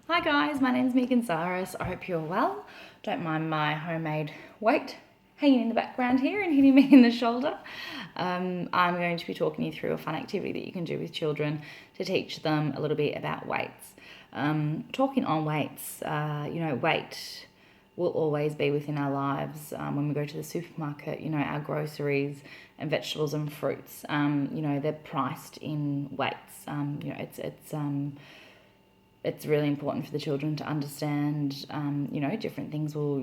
Hi guys, my name's Zairis. I hope you're well. Don't mind my homemade weight hanging in the background here and hitting me in the shoulder. I'm going to be talking you through a fun activity that you can do with children to teach them a little bit about weights. Talking on weights, weight will always be within our lives. When we go to the supermarket, our groceries and vegetables and fruits, they're priced in weights. It's really important for the children to understand, different things will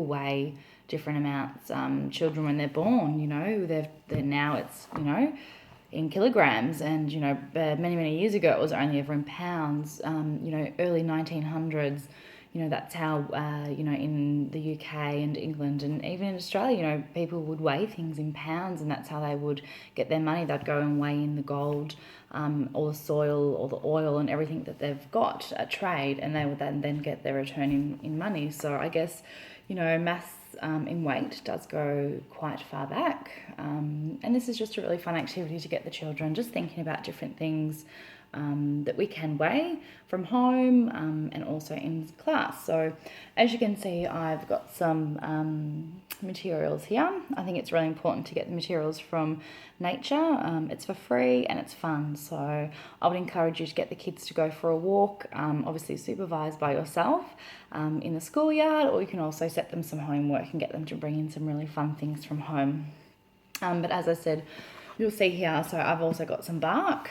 weigh different amounts. Children, when they're born, they're now it's, in kilograms, and, many years ago it was only ever in pounds. Early 1900s, that's how, in the UK and England and even in Australia, people would weigh things in pounds, and that's how they would get their money. They'd go and weigh in the gold, or the soil or the oil and everything that they've got at trade, and they would then get their return in money. So I guess, maths in weight does go quite far back. And this is just a really fun activity to get the children just thinking about different things that we can weigh from home, and also in class. So as you can see, I've got some materials here. I think it's really important to get the materials from nature. It's for free and it's fun. So I would encourage you to get the kids to go for a walk, obviously supervised by yourself, in the schoolyard, or you can also set them some homework and get them to bring in some really fun things from home. But as I said, you'll see here, so I've also got some bark,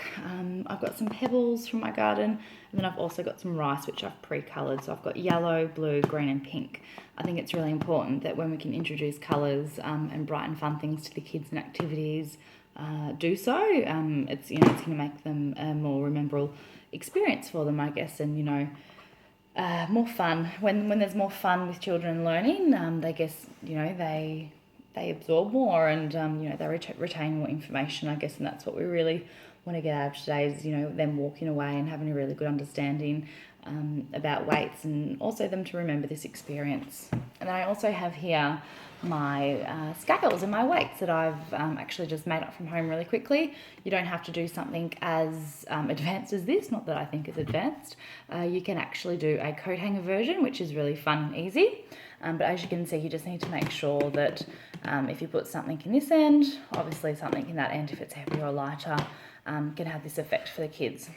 I've got some pebbles from my garden, and then I've also got some rice which I've pre-coloured. So I've got yellow, blue, green and pink. I think it's really important that when we can introduce colours and bright and fun things to the kids and activities, do so. It's going to make them a more memorable experience for them, I guess, and more fun. When there's more fun with children learning, they guess, they absorb more, and they retain more information, I guess, and that's what we really want to get out of today is, them walking away and having a really good understanding about weights, and also them to remember this experience. And I also have here my scales and my weights that I've actually just made up from home really quickly. You don't have to do something as advanced as this, not that I think is advanced. You can actually do a coat hanger version, which is really fun and easy. But as you can see, you just need to make sure that if you put something in this end, obviously something in that end, if it's heavier or lighter, can have this effect for the kids.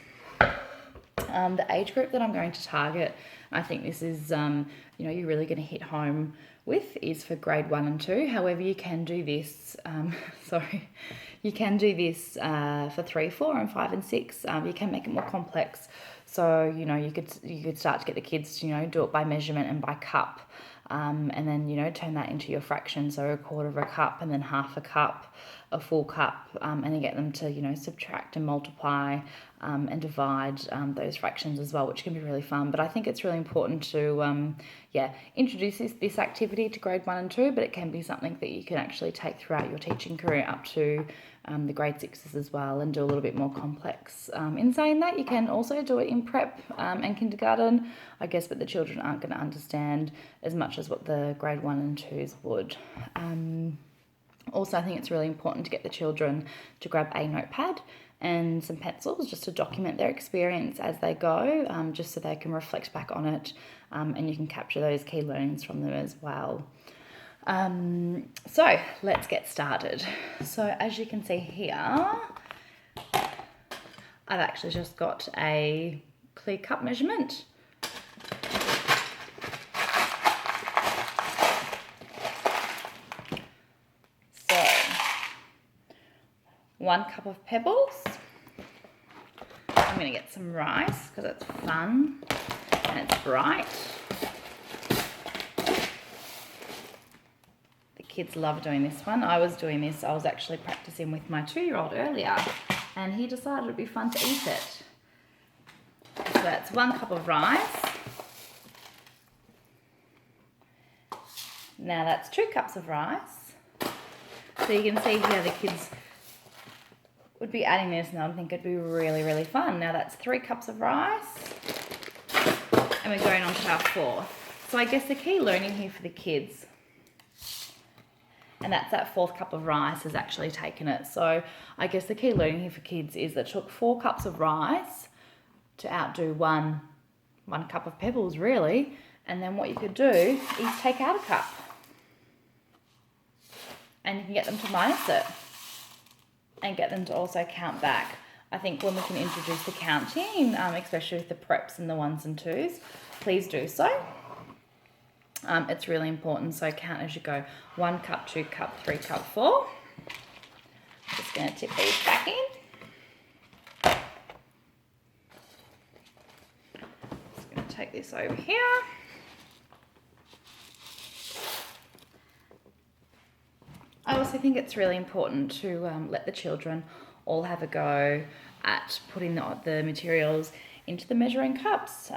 The age group that I'm going to target, I think this is, you're really going to hit home with, is for grade 1 and 2. However, you can do this, you can do this for 3, 4 and 5 and 6. You can make it more complex. So, you could start to get the kids to, do it by measurement and by cup. And then, turn that into your fraction. So a quarter of a cup, and then half a cup, a full cup, and then get them to, subtract and multiply and divide those fractions as well, which can be really fun. But I think it's really important to, introduce this activity to grade 1 and 2, but it can be something that you can actually take throughout your teaching career up to the grade 6s as well, and do a little bit more complex. In saying that, you can also do it in prep and kindergarten, I guess, but the children aren't going to understand as much as what the grade 1 and 2s would. Also, I think it's really important to get the children to grab a notepad and some pencils just to document their experience as they go, just so they can reflect back on it, and you can capture those key learnings from them as well. So let's get started. So as you can see here, I've actually just got a clear cup measurement. So 1 cup of pebbles. I'm going to get some rice because it's fun and it's bright. Kids love doing this one. I was doing this, I was actually practicing with my 2-year-old earlier, and he decided it'd be fun to eat it. So that's 1 cup of rice. Now that's 2 cups of rice. So you can see here the kids would be adding this, and I think it'd be really, really fun. Now that's 3 cups of rice, and we're going on to our 4th. So I guess the key learning here for the kids, and that's that 4th cup of rice has actually taken it. So I guess the key learning here for kids is that it took 4 cups of rice to outdo one 1 cup of pebbles really. And then what you could do is take out a cup. And you can get them to minus it. And get them to also count back. I think when we can introduce the counting, especially with the preps and the 1s and 2s, please do so. It's really important. So count as you go. 1 cup, 2 cup, 3 cup, 4. Just going to tip these back in. Just going to take this over here. I also think it's really important to let the children all have a go at putting the materials into the measuring cups.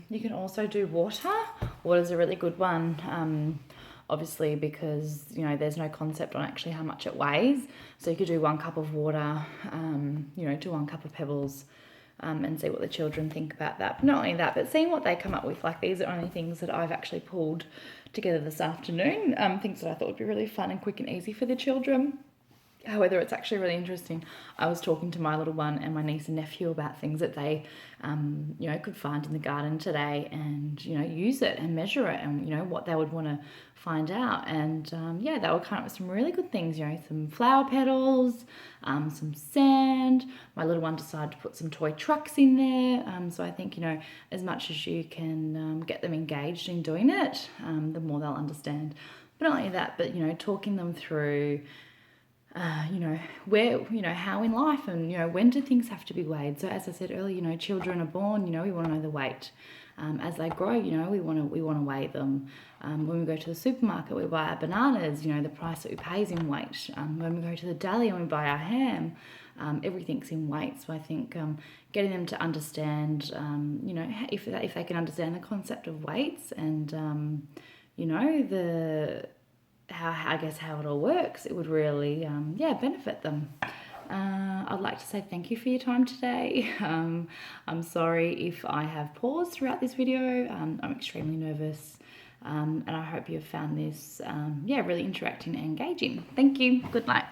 You can also do water. Water's a really good one, obviously, because, you know, there's no concept on actually how much it weighs. So you could do 1 cup of water, you know, to 1 cup of pebbles, and see what the children think about that. But not only that, but seeing what they come up with. Like, these are only things that I've actually pulled together this afternoon, things that I thought would be really fun and quick and easy for the children. However, it's actually really interesting. I was talking to my little one and my niece and nephew about things that they, you know, could find in the garden today and, you know, use it and measure it and, you know, what they would want to find out. And, yeah, they were coming up with some really good things, you know, some flower petals, some sand. My little one decided to put some toy trucks in there. So I think, you know, as much as you can get them engaged in doing it, the more they'll understand. But not only that, but, you know, talking them through, you know, where, you know, how in life and, you know, when do things have to be weighed. So as I said earlier, you know, children are born, you know, we want to know the weight. As they grow, you know, we want to weigh them. When we go to the supermarket, we buy our bananas, you know, the price that we pay is in weight. When we go to the deli and we buy our ham, everything's in weight. So I think getting them to understand, you know, if they can understand the concept of weights and, you know, how it all works, it would really, yeah, benefit them. I'd like to say thank you for your time today. I'm sorry if I have paused throughout this video. I'm extremely nervous, and I hope you've found this, yeah, really interacting and engaging. Thank you. Good night.